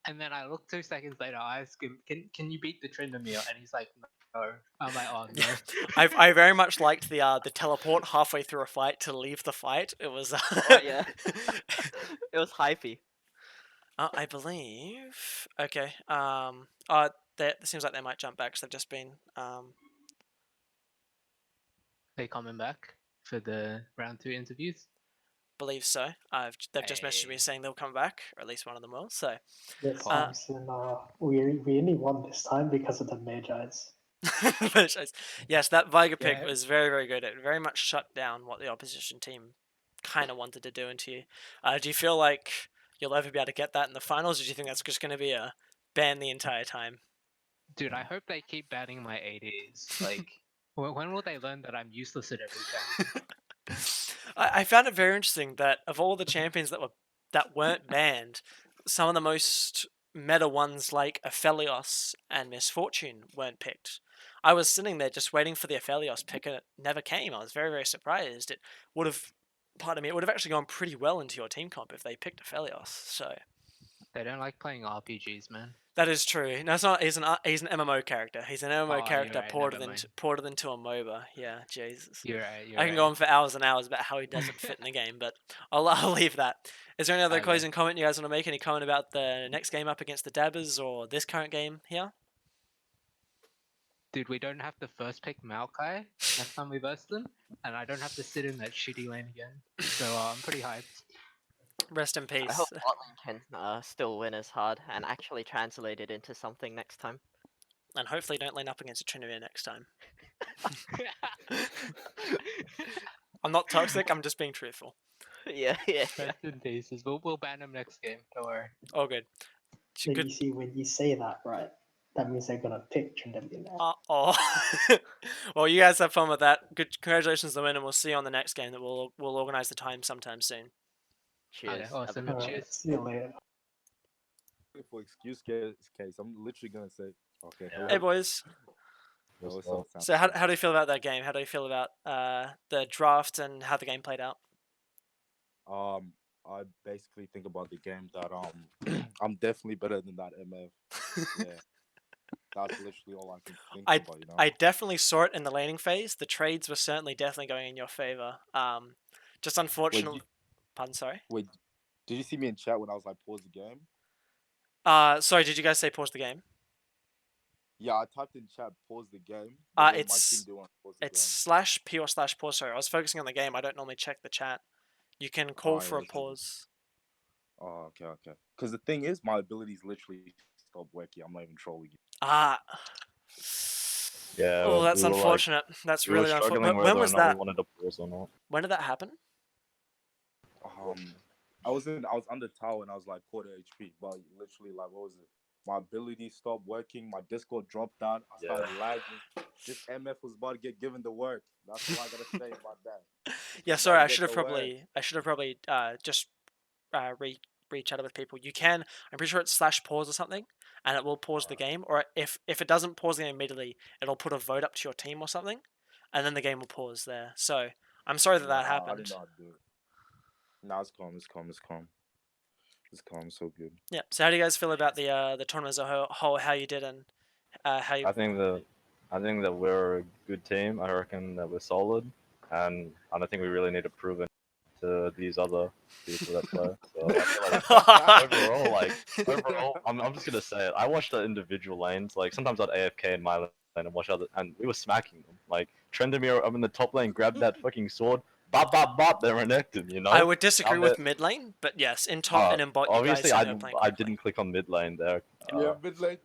and then I look 2 seconds later. I ask him, "Can you beat the Tryndamere?" And he's like, "No." I'm like, "Oh no." I very much liked the teleport halfway through a fight to leave the fight. It was Oh yeah. It was hypey. I believe. Okay. It seems like they might jump back because they've just been. They coming back for the round 2 interviews? Believe so. They've just messaged me saying they'll come back, or at least one of them will. So. Yes, Samson, we only won this time because of the Magi's. Yes, that Viger pick was very, very good. It very much shut down what the opposition team kind of wanted to do into you. Do you feel like you'll ever be able to get that in the finals, or do you think that's just going to be a ban the entire time? Dude, I hope they keep banning my ADs. When will they learn that I'm useless at everything? I found it very interesting that of all the champions that weren't banned, some of the most meta ones like Aphelios and Misfortune weren't picked. I was sitting there just waiting for the Aphelios pick, and it never came. I was very, very surprised. It would have actually gone pretty well into your team comp if they picked Aphelios. So they don't like playing RPGs, man. That is true. No, it's not. He's an MMO character. He's an MMO character right, ported into a MOBA. Yeah, Jesus. You're right. I can go on for hours and hours about how he doesn't fit in the game, but I'll leave that. Is there any other closing comment you guys want to make? Any comment about the next game up against the Dabbers or this current game here? Dude, we don't have to first pick Maokai next time we verse them, and I don't have to sit in that shitty lane again. So I'm pretty hyped. Rest in peace. I hope Botlane can still win as hard and actually translate it into something next time. And hopefully don't lane up against a Tryndamere next time. I'm not toxic, I'm just being truthful. Yeah. Rest in pieces. We'll ban him next game, don't worry. Oh, good. So you see, when you say that, right, that means they're gonna pick Tryndamere now. Well, you guys have fun with that. Good, congratulations on the win, and we'll see you on the next game. That we'll organize the time sometime soon. Cheers. Okay, Have a awesome. good one. Cheers. See you later. For excuse case, I'm literally gonna say, okay, Yeah. Hey boys. what's Well, up, Sam? So how do you feel about that game? How do you feel about the draft and how the game played out? I basically think about the game that I'm definitely better than that MF. Yeah, that's literally all I can think I about. You know. I definitely saw it in the laning phase. The trades were certainly definitely going in your favor. Just Wait, unfortunately, pardon, sorry. wait, did you see me in chat when I was like pause the game? Sorry, did you guys say pause the game? Yeah, I typed in chat pause the game, but then my team It's didn't want to pause the it's game. /p or /pause. Sorry, I was focusing on the game. I don't normally check the chat. You can call for a Yeah, pause. Oh, okay. Because the thing is, my abilities literally stop working. I'm not even trolling you. Ah. Yeah. Oh, that's we were unfortunate. That's we were really struggling unfortunate. whether When or was not that? we wanted to pause or not. When did that happen? I was under tower and I was like quarter HP, but literally like what was it? My ability stopped working. My Discord dropped down. I started lagging. This MF was about to get given the work. That's all I gotta say about that. Yeah, About sorry. to I get should have the work. probably just re-chatted with people. You can. I'm pretty sure it's /pause or something, and it will pause the game. Or if it doesn't pause the game immediately, it'll put a vote up to your team or something, and then the game will pause there. So I'm sorry that that I happened. didn't know how to do it. Nah, it's calm. It's calm. So good. Yeah. So how do you guys feel about the tournament as a whole? How you did and how you? I think that we're a good team. I reckon that we're solid, and I don't think we really need to prove it to these other people that play. So I feel like overall, I'm just gonna say it. I watched the individual lanes. Like sometimes I'd AFK in my lane and watch other, and we were smacking them. Like Trendemir, I'm in the top lane, grabbed that fucking sword, bop, they reneked him. You know. I would disagree Now with that- mid lane, but yes, in top and in bot, you guys obviously, certainly were playing I quite didn't click on mid lane there. Yeah, mid lane.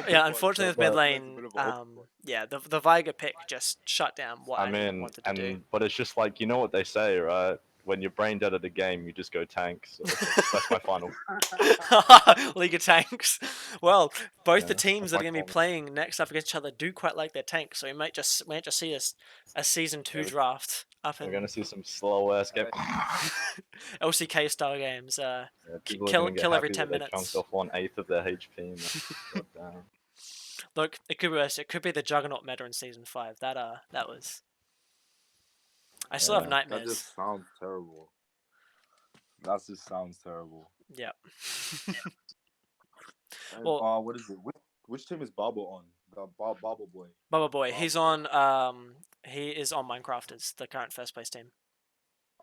yeah, unfortunately with mid lane, But yeah, the Viger pick just shut down what I wanted to do. But it's just like, you know what they say, right? When you're brain dead at a game, you just go tank. So that's my final. League of Tanks. Well, both the Yeah, teams that's that are my going to be comment. playing next up against each other do quite like their tanks, so we might just see a season 2 Yeah, draft up We're in gonna see some slow ass game. LCK style games. Yeah, people are kill gonna get kill every happy 10 that they minutes. chunked off 1/8 of their HP. And God damn. Look, it could be worse. It could be the Juggernaut meta in season 5. That was. I still have Yeah. that nightmares. just sounds terrible. That just sounds terrible. Yeah. And, Well, what is it? Which team is Babo on? The Babo boy. Bubba Boy, he's Babo. on. He is on Minecrafters, the current first place team.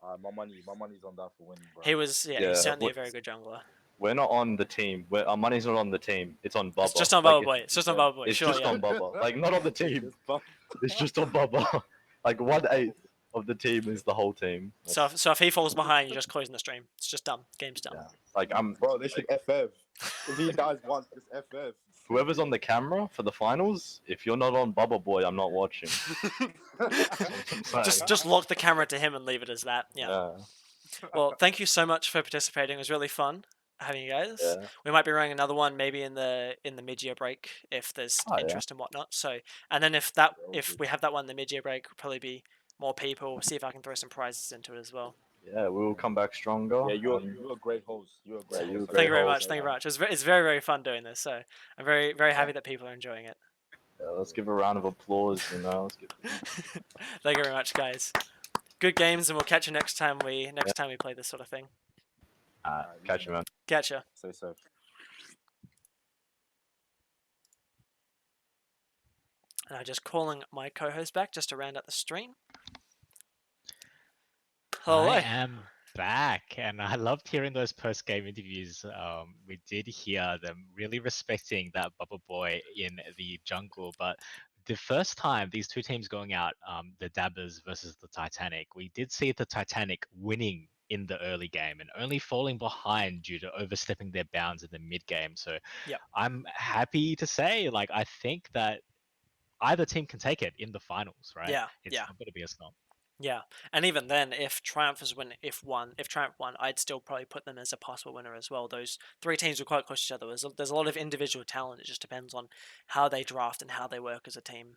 My money's on that for winning, bro. He was, yeah, Yeah, he's certainly a what- very good jungler. We're not on the team. Our money's not on the team. It's on Bubba. It's just on Like, Bubba Boy. It's just on Bubba Boy. It's Sure, just yeah. on Bubba. Like not on the team. Just Babo. It's just on Bubba. Like 1/8 of the team is the whole team. So if he falls behind, you're just closing the stream. It's just done. Game's done. Yeah. Like Bro, they should FF. If he dies once, just FF. whoever's on the camera for the finals. If you're not on Bubba Boy, I'm not watching. Just lock the camera to him and leave it as that. Yeah. Well, thank you so much for participating. It was really fun having you guys. Yeah. We might be running another one maybe in the mid-year break if there's Oh, yeah. interest and whatnot. So, and then if we have that one in the mid-year break, will probably be more people. We'll see if I can throw some prizes into it as well. Yeah, we will come back stronger. Yeah, you're a great host. You're a great Yeah, you're a host. great Thank you very host, much. Thank you very much. It's very, very fun doing this. So I'm very, very happy that people are enjoying it. Yeah, let's give a round of applause. You know, let's give... Thank you very much, guys. Good games, and we'll catch you next time we play this sort of thing. Catch you, man. Catch ya. Stay safe. And I'm just calling my co-host back just to round out the stream. Hello. I am back, and I loved hearing those post-game interviews. We did hear them really respecting that Bubba Boy in the jungle, but the first time these two teams going out, the Dabbers versus the Titanic, we did see the Titanic winning in the early game and only falling behind due to overstepping their bounds in the mid game. So Yep. I'm happy to say, like, I think that either team can take it in the finals, right? Yeah, It's yeah. not going to be a snub. Yeah, and even then, if Triumph won, I'd still probably put them as a possible winner as well. Those three teams were quite close to each other. There's a lot of individual talent. It just depends on how they draft and how they work as a team.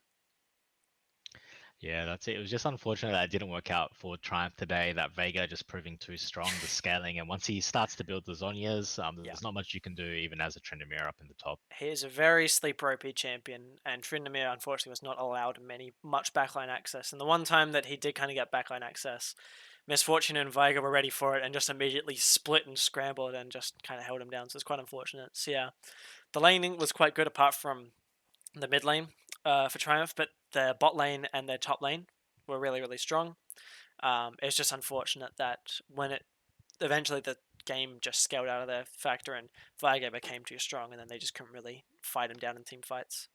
Yeah, that's it. It was just unfortunate that it didn't work out for Triumph today. That Vega just proving too strong, the scaling, and once he starts to build the Zhonyas, there's not much you can do even as a Tryndamere up in the top. He is a very sleeper OP champion, and Tryndamere unfortunately was not allowed much backline access. And the one time that he did kind of get backline access, Misfortune and Veiga were ready for it and just immediately split and scrambled and just kind of held him down. So it's quite unfortunate. So yeah, the laning was quite good apart from the mid lane for Triumph, but their bot lane and their top lane were really, really strong. It's just unfortunate that when it eventually the game just scaled out of their factor and Veiga became too strong, and then they just couldn't really fight him down in team fights.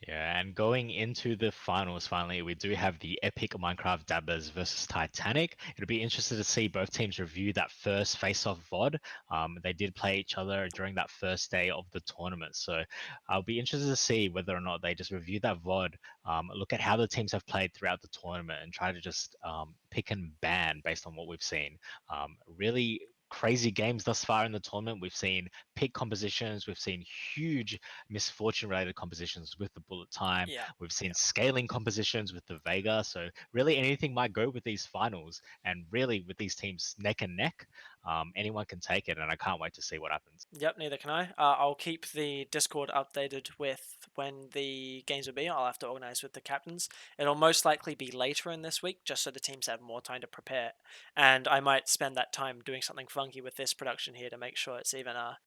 Yeah, and going into the finals, finally, we do have the epic Minecraft Dabbers versus Titanic. It'll be interesting to see both teams review that first face-off VOD. They did play each other during that first day of the tournament, so I'll be interested to see whether or not they just review that VOD, look at how the teams have played throughout the tournament, and try to just pick and ban based on what we've seen. Really crazy games thus far in the tournament. We've seen pick compositions, we've seen huge misfortune related compositions with the bullet time. Yeah. We've seen scaling compositions with the Vega. So really anything might go with these finals, and really with these teams neck and neck, anyone can take it, and I can't wait to see what happens. Yep, neither can I. I'll keep the Discord updated with when the games will be. I'll have to organize with the captains. It'll most likely be later in this week, just so the teams have more time to prepare. And I might spend that time doing something funky with this production here to make sure it's even